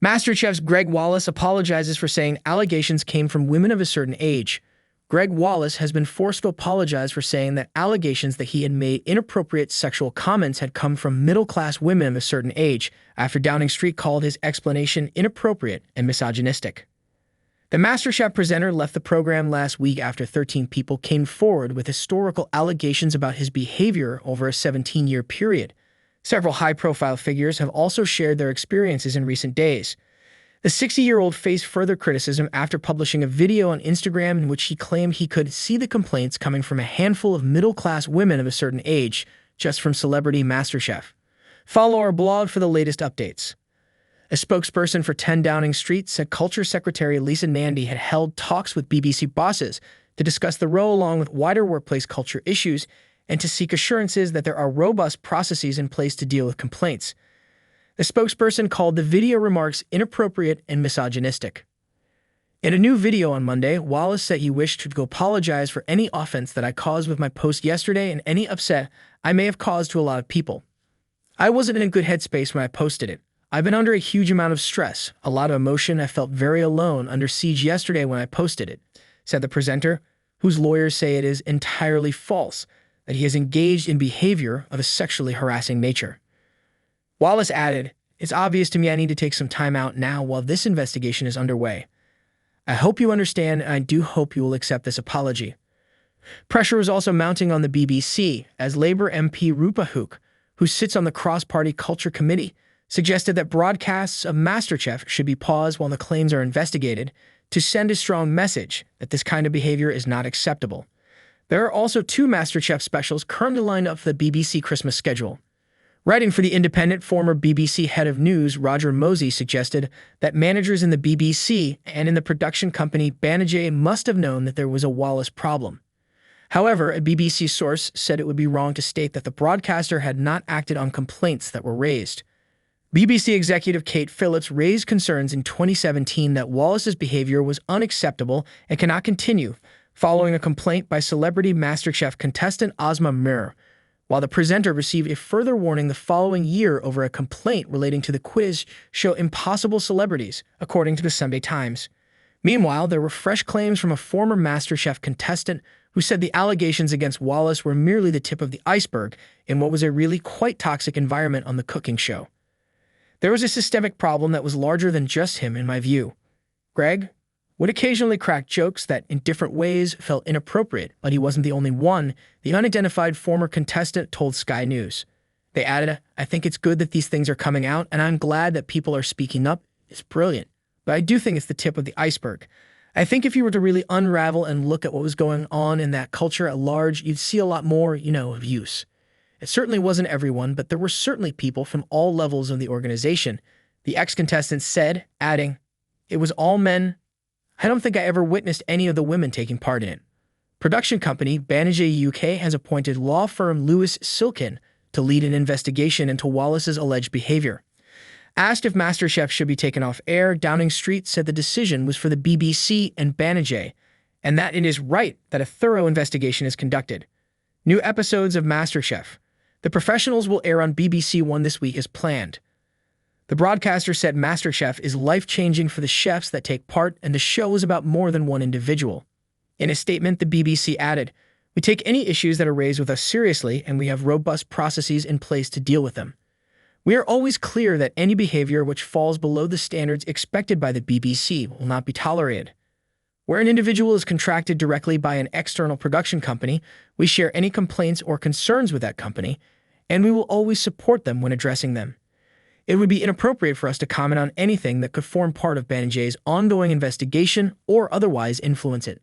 MasterChef's Gregg Wallace apologizes for saying allegations came from women of a certain age. Gregg Wallace has been forced to apologize for saying that allegations that he had made inappropriate sexual comments had come from middle-class women of a certain age, after Downing Street called his explanation inappropriate and misogynistic. The MasterChef presenter left the program last week after 13 people came forward with historical allegations about his behavior over a 17-year period. Several high-profile figures have also shared their experiences in recent days. The 60-year-old faced further criticism after publishing a video on Instagram in which he claimed he could see the complaints coming from a handful of middle-class women of a certain age, just from celebrity MasterChef. Follow our blog for the latest updates. A spokesperson for 10 Downing Street said Culture Secretary Lisa Nandy had held talks with BBC bosses to discuss the role along with wider workplace culture issues and to seek assurances that there are robust processes in place to deal with complaints. The spokesperson called the video remarks inappropriate and misogynistic. In a new video on Monday, Wallace said he wished to apologize for any offense that I caused with my post yesterday and any upset I may have caused to a lot of people. I wasn't in a good headspace when I posted it. I've been under a huge amount of stress, a lot of emotion. I felt very alone, under siege yesterday when I posted it, said the presenter, whose lawyers say it is entirely false that he has engaged in behavior of a sexually harassing nature. Wallace added, "It's obvious to me I need to take some time out now while this investigation is underway. I hope you understand, and I do hope you will accept this apology." Pressure is also mounting on the BBC as Labour MP Rupa Hook, who sits on the Cross-Party Culture Committee, suggested that broadcasts of MasterChef should be paused while the claims are investigated to send a strong message that this kind of behavior is not acceptable. There are also 2 MasterChef specials currently lined up for the BBC Christmas schedule. Writing for The Independent, former BBC head of news Roger Mosey suggested that managers in the BBC and in the production company Banijay must have known that there was a Wallace problem. However, a BBC source said it would be wrong to state that the broadcaster had not acted on complaints that were raised. BBC executive Kate Phillips raised concerns in 2017 that Wallace's behavior was unacceptable and cannot continue, following a complaint by celebrity MasterChef contestant Ozma Mir, while the presenter received a further warning the following year over a complaint relating to the quiz show Impossible Celebrities, according to the Sunday Times. Meanwhile, there were fresh claims from a former MasterChef contestant who said the allegations against Wallace were merely the tip of the iceberg in what was a really quite toxic environment on the cooking show. There was a systemic problem that was larger than just him, in my view. Gregg would occasionally crack jokes that, in different ways, felt inappropriate, but he wasn't the only one, the unidentified former contestant told Sky News. They added, "I think it's good that these things are coming out, and I'm glad that people are speaking up. It's brilliant. But I do think it's the tip of the iceberg. I think if you were to really unravel and look at what was going on in that culture at large, you'd see a lot more, abuse. It certainly wasn't everyone, but there were certainly people from all levels of the organization," the ex-contestant said, adding, "It was all men. I don't think I ever witnessed any of the women taking part in it." Production company Banijay UK has appointed law firm Lewis Silkin to lead an investigation into Wallace's alleged behavior. Asked if MasterChef should be taken off air, Downing Street said the decision was for the BBC and Banijay, and that it is right that a thorough investigation is conducted. New episodes of MasterChef. The Professionals will air on BBC One this week as planned. The broadcaster said MasterChef is life-changing for the chefs that take part, and the show is about more than one individual. In a statement, the BBC added, "We take any issues that are raised with us seriously, and we have robust processes in place to deal with them. We are always clear that any behavior which falls below the standards expected by the BBC will not be tolerated. Where an individual is contracted directly by an external production company, we share any complaints or concerns with that company, and we will always support them when addressing them. It would be inappropriate for us to comment on anything that could form part of Banijay's ongoing investigation or otherwise influence it."